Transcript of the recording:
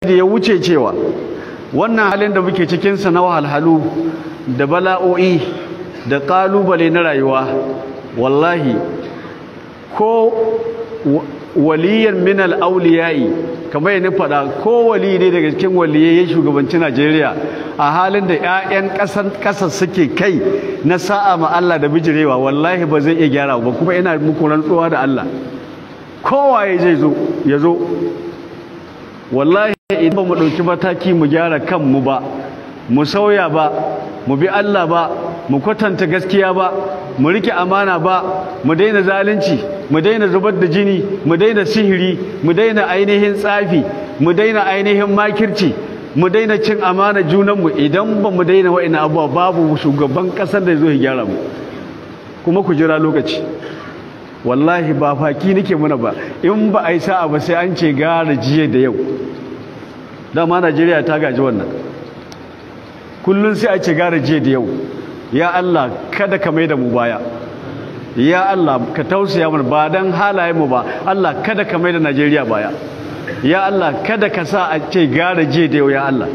da ya wuce cewa wannan halin da muke cikinsa na wahalhalu da bala'o'i da ƙalubale na rayuwa wallahi ko waliyan min al-awliya'i kamar yana faɗa ko wali ne daga cikin waliyai shugabancin Najeriya a halin da ƴaƴan ƙasar suke kai na sa'a ma Allah da bijirewa wallahi ba zai iya gyara ba kuma ina muku rantsuwa da Allah kowaye zai zo ya zo wallahi idan ba mu ɗauki mataki mu gyara kanmu ba mu sauya ba mu bi Allah ba mu kwatanta gaskiya ba mu rike amana ba mu daina zalunci mu daina zubar da jini mu daina sihiri mu daina ainihin tsafi mu daina ainihin makirci mu daina cin amana junanmu idan ba mu daina wa'ina abuwa babu shugaban ƙasar da zo ya gyara mu kuma ku jira lokaci wallahi ba faki nake muna ba in ba a yi sa'a ba sai an ce gara jiya da yau dama Najeriya ta gaji wannan kullum sai a ce gara jiya da yau ya Allah kada ka mai da mu baya ya Allah ka tausaya mana ba dan halayen mu ba Allah kada ka mai da Najeriya baya ya Allah kada ka sa a ce gara jiya da yau ya Allah